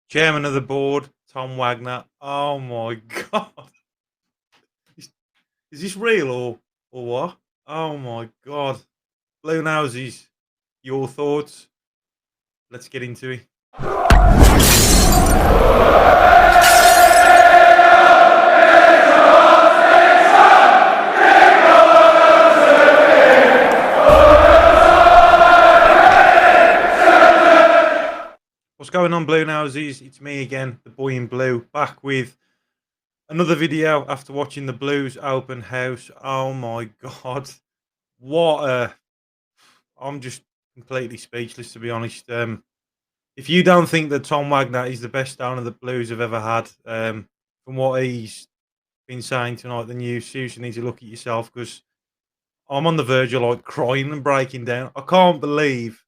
Chairman of the board, Tom Wagner. Oh my god. Is, is this real or what? Oh my god. Bluenoses, your thoughts? Let's get into it. What's going on, Bluenoses? It's me again, the boy in blue, back with another video after watching the Blues open house. Oh my god. What a I'm just completely speechless, to be honest. If you don't think that Tom Wagner is the best owner the Blues have ever had, from what he's been saying tonight, then you seriously need to look at yourself, because I'm on the verge of like crying and breaking down. I can't believe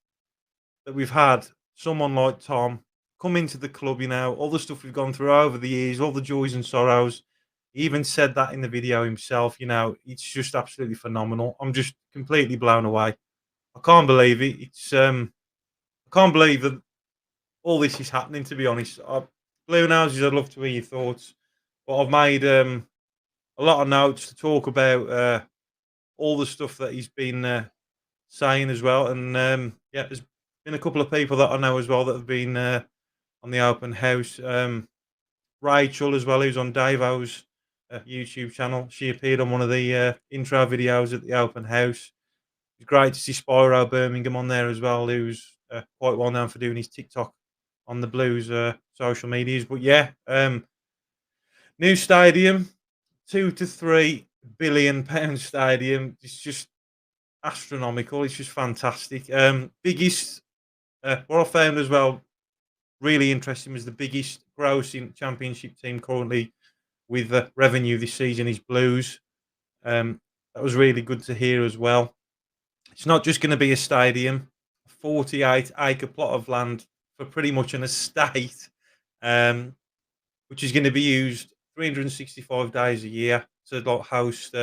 that we've had someone like Tom come into the club, all the stuff we've gone through over the years, all the joys and sorrows. He even said that in the video himself, it's just absolutely phenomenal. I'm just completely blown away. I can't believe it. I can't believe that all this is happening, to be honest. Bluenoses, I'd love to hear your thoughts, but I've made a lot of notes to talk about all the stuff that he's been saying as well. And yeah, there's been a couple of people that I know as well that have been on the open house. Rachel as well, who's on Davo's YouTube channel. She appeared on one of the intro videos at the open house. It's great to see Spyro Birmingham on there as well, who's quite well known for doing his TikTok on the Blues social medias. But yeah, new stadium, £2 to £3 billion stadium. It's just astronomical. It's just fantastic. Biggest, what I found as well really interesting was the biggest grossing championship team currently with revenue this season is Blues. That was really good to hear as well. It's not just going to be a stadium, a 48-acre plot of land for pretty much an estate, which is going to be used 365 days a year to like host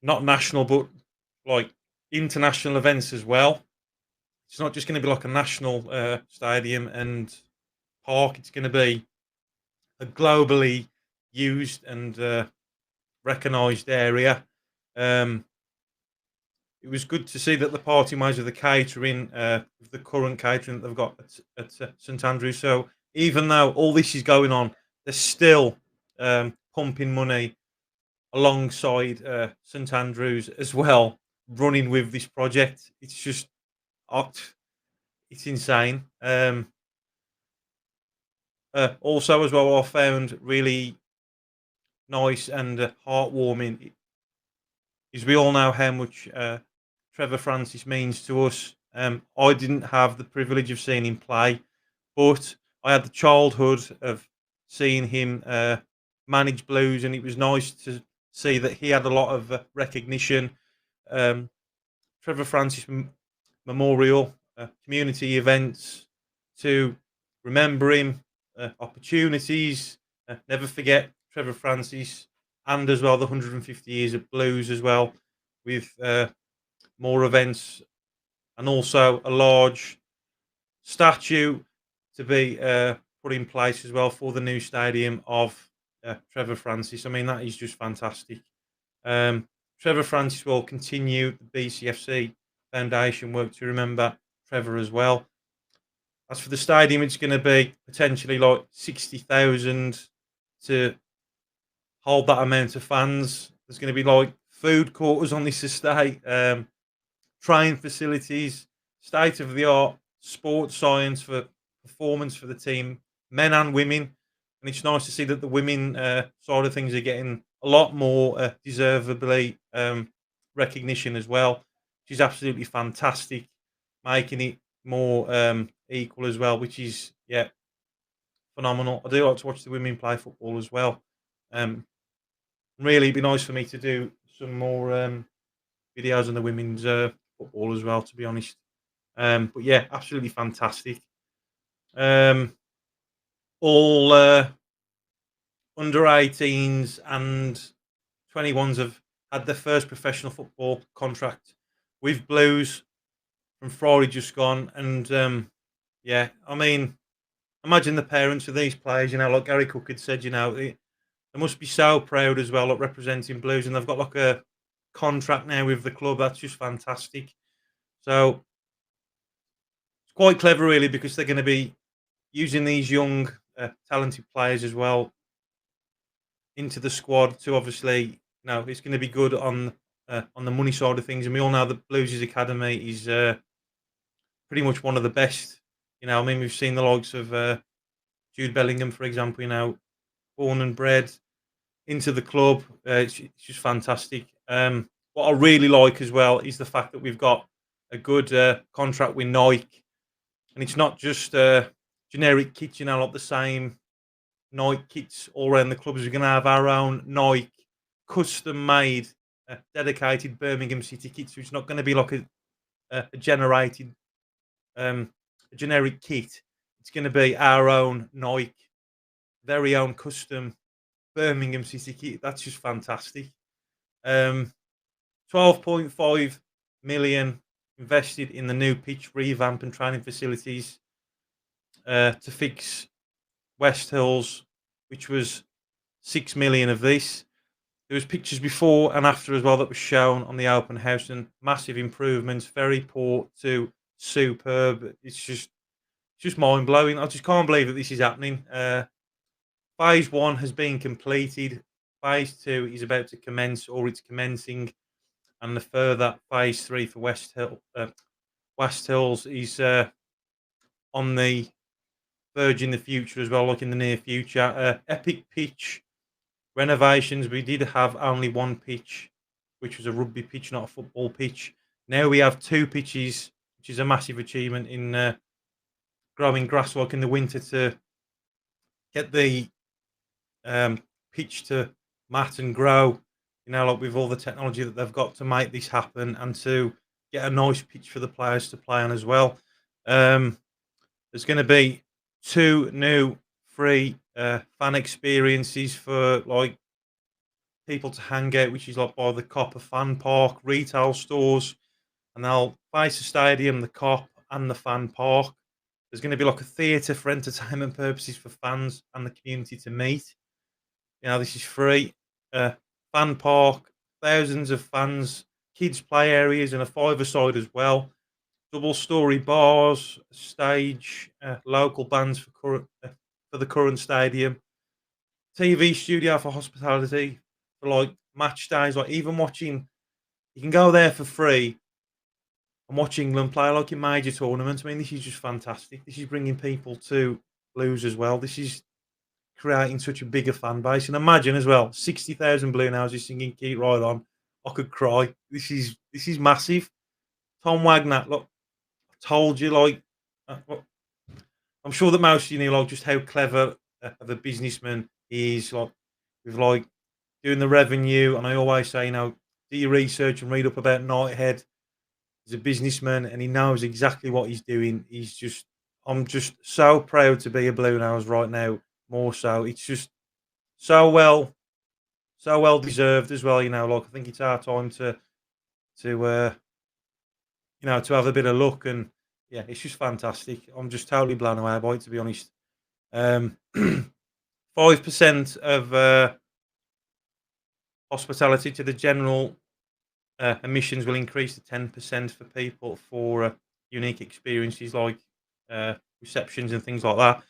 not national but like international events as well. It's not just going to be like a national stadium and park. It's going to be a globally used and recognised area. It was good to see that the party ways of the catering, the current catering that they've got at St Andrews. So even though all this is going on, they're still pumping money alongside St Andrews as well, running with this project. It's just, it's insane. Also, as well, I found really nice and heartwarming is we all know how much Trevor Francis means to us. I didn't have the privilege of seeing him play, but I had the childhood of seeing him manage Blues, and it was nice to see that he had a lot of recognition. Trevor Francis Memorial, community events to remember him, opportunities. Never forget Trevor Francis, and as well the 150 years of Blues as well, with more events, and also a large statue to be put in place as well for the new stadium of Trevor Francis. I mean, that is just fantastic. Trevor Francis will continue the Bcfc Foundation work to remember Trevor as well. As for the stadium, it's going to be potentially like 60,000 to hold that amount of fans. There's going to be like food quarters on this estate, train facilities, state of the art sports science for performance for the team, men and women. And it's nice to see that the women side of things are getting a lot more deservedly recognition as well, which is absolutely fantastic, making it more equal as well, which is, yeah, phenomenal. I do like to watch the women play football as well. Really, it'd be nice for me to do some more videos on the women's football as well, to be honest. But yeah, absolutely fantastic. All under 18s and 21s have had their first professional football contract with Blues from Friday just gone. And yeah, I mean, imagine the parents of these players. Like Gary Cook had said, they must be so proud as well, like representing Blues, and they've got like a contract now with the club. That's just fantastic. So it's quite clever, really, because they're going to be using these young, talented players as well into the squad to obviously, it's going to be good on the money side of things. And we all know that Blues' academy is pretty much one of the best. I mean, we've seen the likes of Jude Bellingham, for example. Born and bred into the club. It's just fantastic. What I really like as well is the fact that we've got a good contract with Nike, and it's not just generic kits. Like the same Nike kits all around the clubs. We're going to have our own Nike custom made, dedicated Birmingham City kits. So it's not going to be like a generated, a generic kit. It's going to be our own Nike, very own custom Birmingham City kit. That's just fantastic. 12.5 million invested in the new pitch revamp and training facilities to fix West Hills, which was 6 million of this. There was pictures before and after as well that was shown on the open house, and massive improvements, very poor to superb. It's just mind blowing. I just can't believe that this is happening. Phase 1 has been completed. Phase 2 is about to commence, or it's commencing, and the further Phase 3 for West Hills is on the verge in the future as well, like in the near future. Epic pitch renovations. We did have only one pitch, which was a rugby pitch, not a football pitch. Now we have two pitches, which is a massive achievement in growing grass like in the winter to get the pitch to mat and grow. Like with all the technology that they've got to make this happen and to get a nice pitch for the players to play on as well. There's going to be two new free fan experiences for like people to hang out, which is like by the Copper Fan Park retail stores, and they'll face the stadium, the Cop, and the Fan Park. There's going to be like a theatre for entertainment purposes for fans and the community to meet. This is free. Fan Park, thousands of fans, kids play areas, and a five-a-side as well. Double-story bars, stage, local bands for the current stadium, TV studio for hospitality, for like match days, like even watching. You can go there for free and watch England play like in major tournaments. I mean, this is just fantastic. This is bringing people to Blues as well. This is creating such a bigger fan base. And imagine as well, 60,000 Bluenoses singing "Keep Right On." I could cry. This is massive. Tom Wagner, look, I told you, like, well, I'm sure that most of you know, like, just how clever of a businessman he is, like, with like doing the revenue. And I always say, do your research and read up about Nighthead. He's a businessman and he knows exactly what he's doing. I'm just so proud to be a Blue Nose right now. More so, it's just so well deserved as well. Like I think it's our time to to have a bit of luck, and yeah, it's just fantastic. I'm just totally blown away by it, to be honest. 5% of hospitality to the general emissions will increase to 10% for people for unique experiences like receptions and things like that.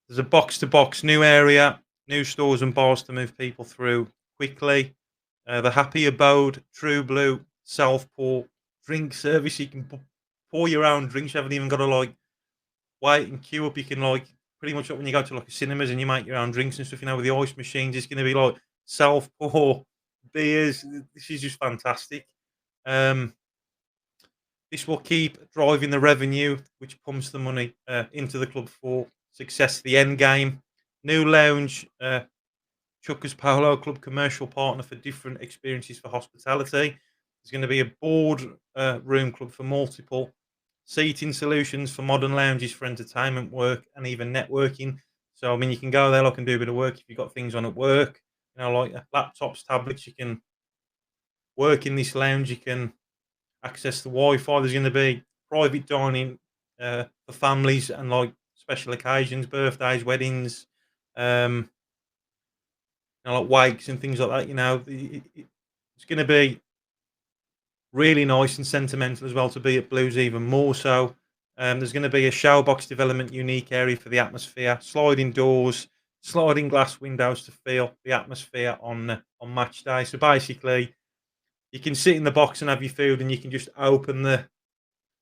There's a box-to-box new area, new stores and bars to move people through quickly. The Happy Abode, True Blue, self-pour, drink service. You can pour your own drinks. You haven't even got to like wait and queue up. You can like pretty much when you go to like a cinemas and you make your own drinks and stuff. With the ice machines, it's going to be like self-pour beers. This is just fantastic. This will keep driving the revenue, which pumps the money into the club for success. The end game, new lounge, Chuckers Polo Club commercial partner for different experiences for hospitality. There's going to be a board room club for multiple seating solutions for modern lounges for entertainment work and even networking. So I mean, you can go there, and do a bit of work if you've got things on at work. Like laptops, tablets. You can work in this lounge. You can access the Wi-Fi. There's going to be private dining for families and like special occasions, birthdays, weddings, um, like wakes and things like that. It's going to be really nice and sentimental as well to be at Blues even more so. There's going to be a shower box development unique area for the atmosphere, sliding doors, sliding glass windows to feel the atmosphere on match day. So basically, you can sit in the box and have your food, and you can just open the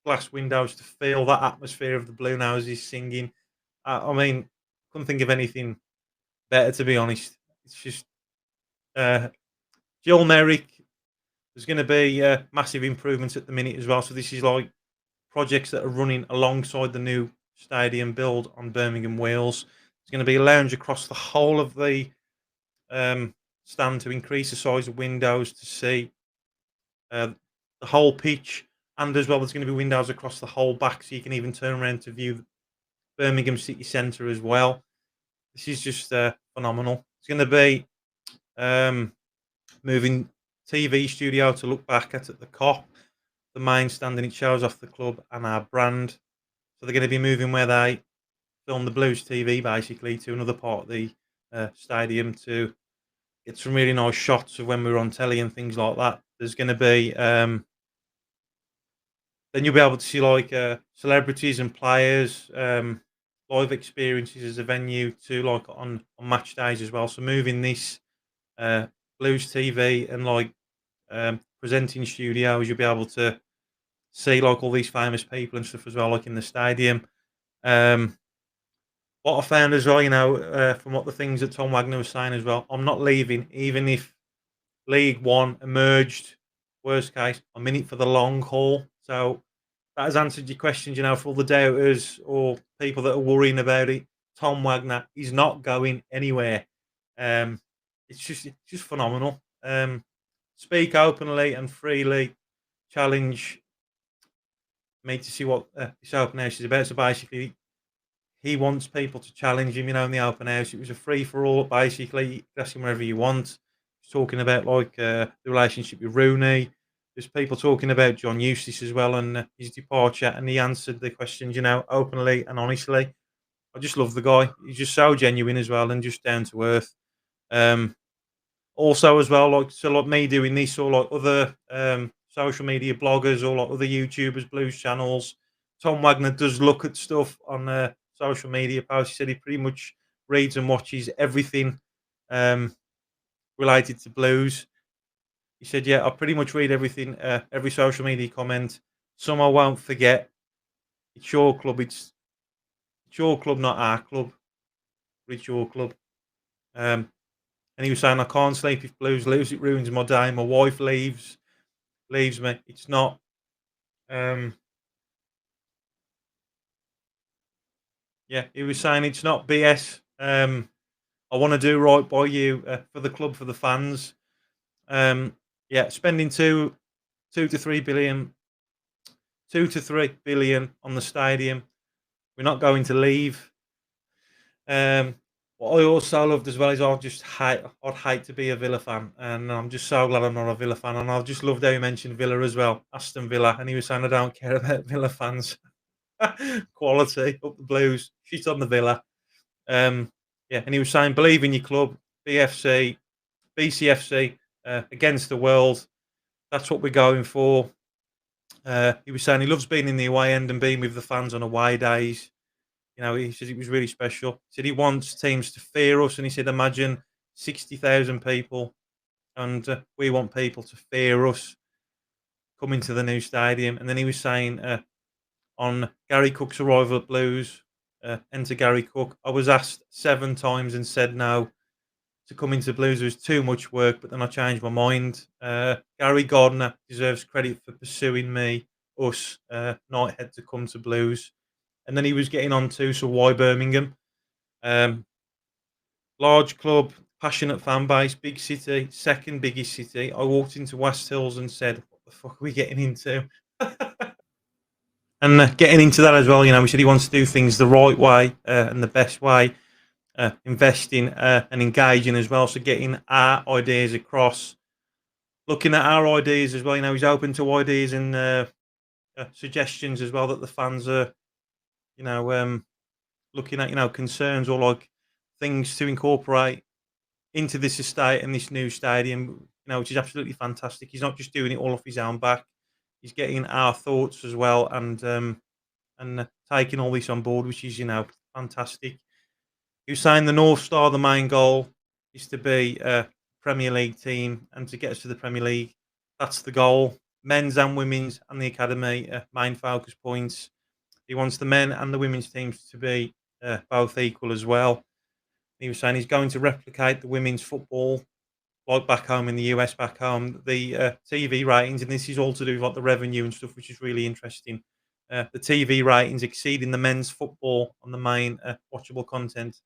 glass windows to feel that atmosphere of the Bluenoses singing. I mean, couldn't think of anything better, to be honest. It's just uh, Joel Merrick. There's going to be massive improvements at the minute as well. So this is like projects that are running alongside the new stadium build on Birmingham, Wales. There's going to be a lounge across the whole of the stand to increase the size of windows to see uh, the whole pitch, and as well, there's going to be windows across the whole back, so you can even turn around to view Birmingham city centre as well. This is just phenomenal. It's going to be moving TV studio to look back at the Cop, the main stand, and it shows off the club and our brand. So they're going to be moving where they film the Blues TV basically to another part of the stadium to get some really nice shots of when we were on telly and things like that. There's going to be then you'll be able to see like celebrities and players, live experiences as a venue to like on match days as well. So moving this uh, Blues TV and like presenting studios, you'll be able to see like all these famous people and stuff as well, like in the stadium. Um, what I found as well, from what the things that Tom Wagner was saying as well, I'm not leaving, even if League One emerged. Worst case, I'm in it for the long haul. So that has answered your questions, for all the doubters or people that are worrying about it. Tom Wagner is not going anywhere. Um, it's just phenomenal. Speak openly and freely, challenge me to see what this open house is about. So basically, he wants people to challenge him, in the open house. It was a free for all, basically. You can ask him wherever you want. He's talking about like the relationship with Rooney. There's people talking about John Eustace as well and his departure, and he answered the questions, openly and honestly. I just love the guy. He's just so genuine as well and just down to earth. Um, Also, as well, like me doing this, or like other social media bloggers, or like other YouTubers, blues channels. Tom Wagner does look at stuff on social media posts. He said he pretty much reads and watches everything um, related to blues. He said, "Yeah, I pretty much read everything, every social media comment. Some I won't forget. It's your club. It's your club, not our club. But it's your club." And he was saying, "I can't sleep if Blues lose. It ruins my day. My wife leaves me. It's not." Um, yeah, he was saying it's not BS. I want to do right by you for the club, for the fans. Yeah, spending 2 to 3 billion on the stadium. We're not going to leave. Um, what I also loved as well is I'd hate to be a Villa fan, and I'm just so glad I'm not a Villa fan. And I just loved how he mentioned Villa as well, Aston Villa, and he was saying I don't care about Villa fans. Quality up the Blues, shit on the Villa. Yeah, and he was saying believe in your club, BFC, Bcfc, against the world. That's what we're going for. He was saying he loves being in the away end and being with the fans on away days. He said it was really special. He said he wants teams to fear us, and he said, imagine 60,000 people, and we want people to fear us coming to the new stadium. And then he was saying on Gary Cook's arrival at Blues, enter Gary Cook. I was asked 7 times and said no to come into Blues. It was too much work, but then I changed my mind. Gary Gardner deserves credit for pursuing us, Nighthead, to come to Blues. And then he was getting on to, so why Birmingham? Large club, passionate fan base, big city, second biggest city. I walked into West Hills and said, what the fuck are we getting into? And getting into that as well, he said he wants to do things the right way and the best way, investing and engaging as well. So getting our ideas across, looking at our ideas as well. He's open to ideas and suggestions as well that the fans are, you know, um, looking at, concerns or like things to incorporate into this estate and this new stadium, which is absolutely fantastic. He's not just doing it all off his own back. He's getting our thoughts as well, and taking all this on board, which is fantastic. He was saying the North Star, the main goal, is to be a Premier League team and to get us to the Premier League. That's the goal. Men's and women's and the academy main focus points. He wants the men and the women's teams to be both equal as well. He was saying he's going to replicate the women's football like back home in the US, back home. The TV ratings, and this is all to do with like the revenue and stuff, which is really interesting. The TV ratings exceeding the men's football on the main watchable content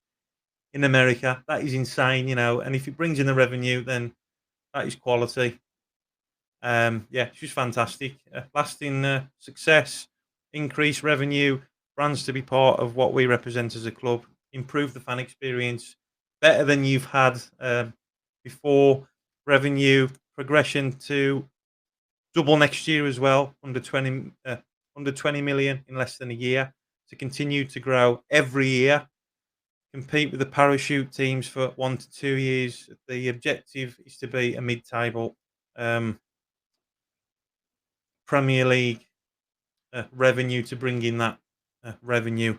in America. That is insane, and if it brings in the revenue, then that is quality. Yeah, she's fantastic. Lasting success, increased revenue, brands to be part of what we represent as a club, improve the fan experience, better than you've had before, revenue, progression to double next year as well, under 20 million in less than a year, to continue to grow every year, compete with the parachute teams for 1 to 2 years. The objective is to be a mid-table Premier League revenue, to bring in that revenue.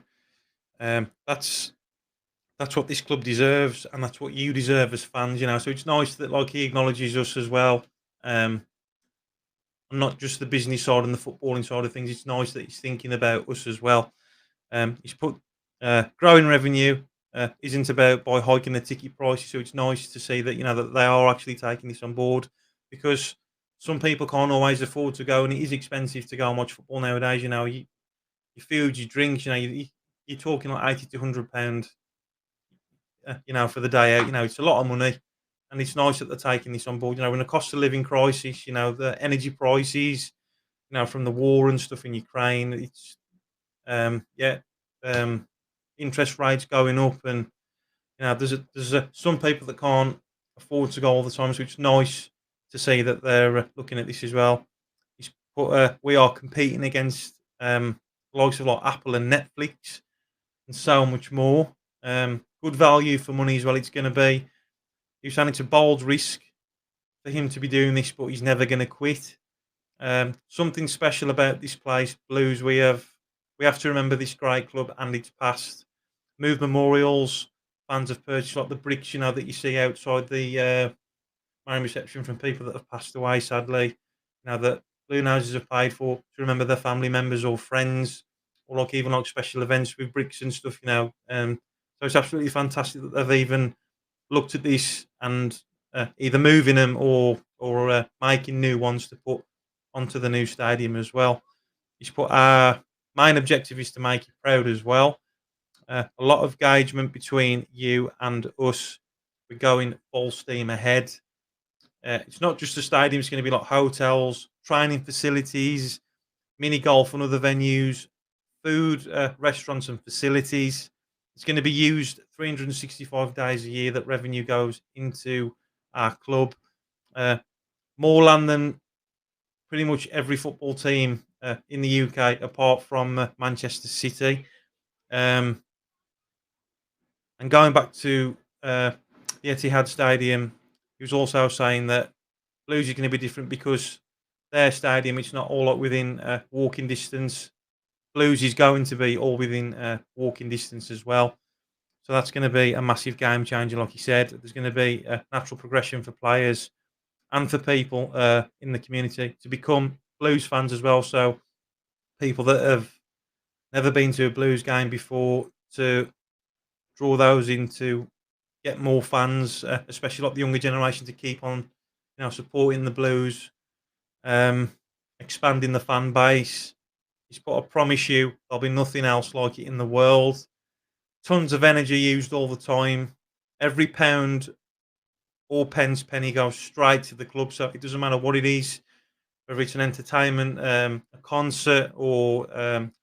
That's what this club deserves, and that's what you deserve as fans. So it's nice that like he acknowledges us as well, and not just the business side and the footballing side of things. It's nice that he's thinking about us as well. He's put growing revenue isn't about by hiking the ticket prices, so it's nice to see that that they are actually taking this on board, because some people can't always afford to go, and it is expensive to go and watch football nowadays. Your food, your drinks, you're talking like £80 to £100, for the day out. It's a lot of money, and it's nice that they're taking this on board. In the cost of living crisis, the energy prices, from the war and stuff in Ukraine, it's yeah, interest rates going up, and there's some people that can't afford to go all the time, so it's nice to see that they're looking at this as well. We are competing against likes of like Apple and Netflix and so much more. Good value for money as well. It's going to be. He was saying it's a bold risk for him to be doing this, but he's never going to quit. Something special about this place, Blues. We have to remember this great club and its past. Move memorials. Fans have purchased like the bricks, that you see outside the main reception from people that have passed away. Sadly, that Bluenoses have paid for to remember their family members or friends, or like even like special events with bricks and stuff. So it's absolutely fantastic that they've even looked at this and either moving them or making new ones to put onto the new stadium as well. He's put our main objective is to make you proud as well. A lot of engagement between you and us. We're going full steam ahead. It's not just a stadium, it's going to be like hotels, training facilities, mini golf and other venues, food, restaurants and facilities. It's going to be used 365 days a year. That revenue goes into our club. More land than pretty much every football team in the UK, apart from Manchester City. And going back to the Etihad Stadium, he was also saying that Blues is going to be different because their stadium, it's not all within walking distance. Blues is going to be all within walking distance as well. So that's going to be a massive game changer, like you said. There's going to be a natural progression for players and for people in the community to become Blues fans as well. So people that have never been to a Blues game before, to draw those in to get more fans, especially like the younger generation, to keep on, supporting the Blues, expanding the fan base. He's put, I promise you, there'll be nothing else like it in the world. Tons of energy used all the time. Every pound or penny goes straight to the club. So it doesn't matter what it is, whether it's an entertainment, a concert, or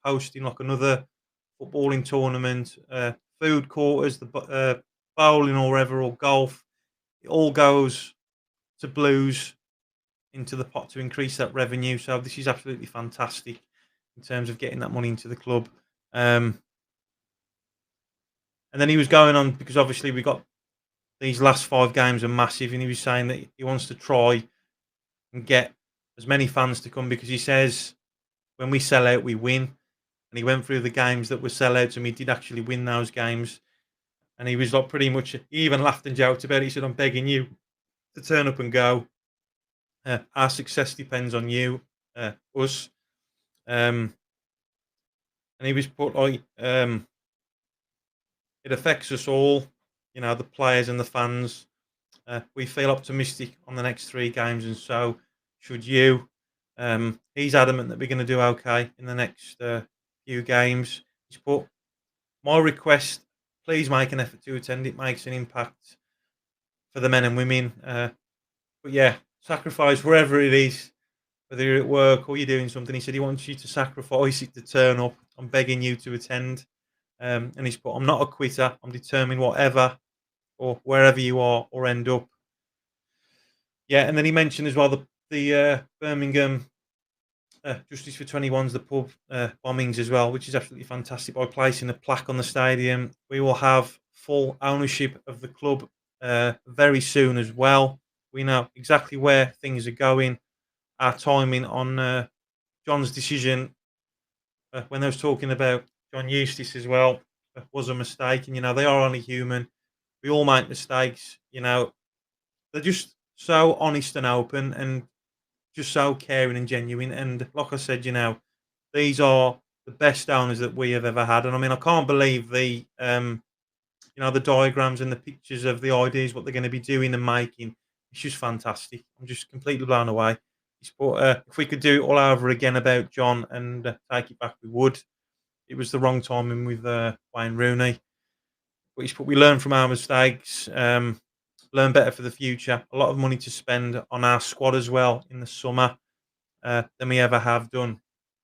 hosting like another footballing tournament, food quarters, the bowling or whatever, or golf. It all goes to Blues into the pot to increase that revenue. So this is absolutely fantastic in terms of getting that money into the club. And then he was going on because obviously we got these last 5 games are massive, and he was saying that he wants to try and get as many fans to come because he says when we sell out, we win. And he went through the games that were sellouts, and we did actually win those games. And he was like pretty much, he even laughed and joked about it. He said, "I'm begging you to turn up and go. Our success depends on you, us." Um, and he was put like, it affects us all, the players and the fans. We feel optimistic on the next 3 games, and so should you. He's adamant that we're going to do okay in the next few games. He's put, my request, please make an effort to attend. It makes an impact for the men and women. But yeah, sacrifice wherever it is, whether you're at work or you're doing something. He said he wants you to sacrifice it to turn up. I'm begging you to attend. And he's put, I'm not a quitter. I'm determined whatever or wherever you are or end up. Yeah, and then he mentioned as well the Birmingham Justice for 21's, the pub bombings as well, which is absolutely fantastic. By placing a plaque on the stadium, we will have full ownership of the club very soon as well. We know exactly where things are going. Our timing on John's decision when I was talking about John Eustace as well was a mistake, and they are only human. We all make mistakes. They're just so honest and open, and just so caring and genuine. And like I said, these are the best owners that we have ever had. And I mean, I can't believe the diagrams and the pictures of the ideas, what they're going to be doing and making. It's just fantastic. I'm just completely blown away. If we could do it all over again about John and take it back, we would. It was the wrong timing with Wayne Rooney. But we learn from our mistakes, learn better for the future. A lot of money to spend on our squad as well in the summer than we ever have done.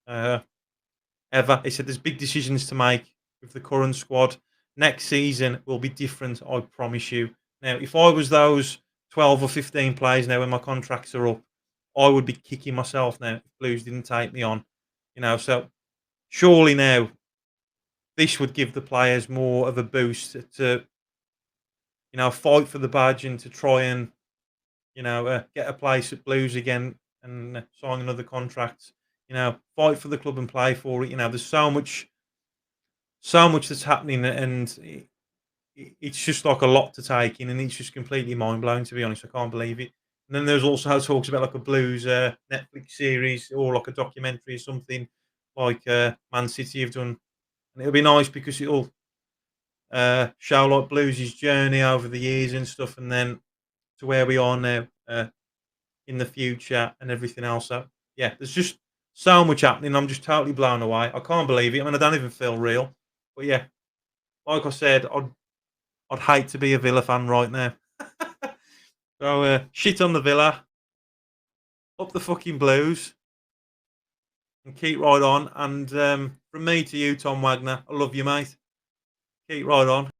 Ever. He said there's big decisions to make with the current squad. Next season will be different, I promise you. Now, if I was those 12 or 15 players now when my contracts are up, I would be kicking myself now if Blues didn't take me on. So surely now this would give the players more of a boost to, fight for the badge and to try and, get a place at Blues again and sign another contract. Fight for the club and play for it. There's so much that's happening, and it's just like a lot to take in, and it's just completely mind blowing. To be honest, I can't believe it. And then there's also talks about like a Blues Netflix series or like a documentary or something like Man City have done, and it'll be nice because it'll show like Blues' journey over the years and stuff, and then to where we are now in the future and everything else. So yeah, there's just so much happening. I'm just totally blown away. I can't believe it. I mean, I don't even feel real. But yeah, like I said, I'd hate to be a Villa fan right now. So shit on the Villa, up the fucking Blues, and keep right on. And from me to you, Tom Wagner, I love you, mate. Keep right on.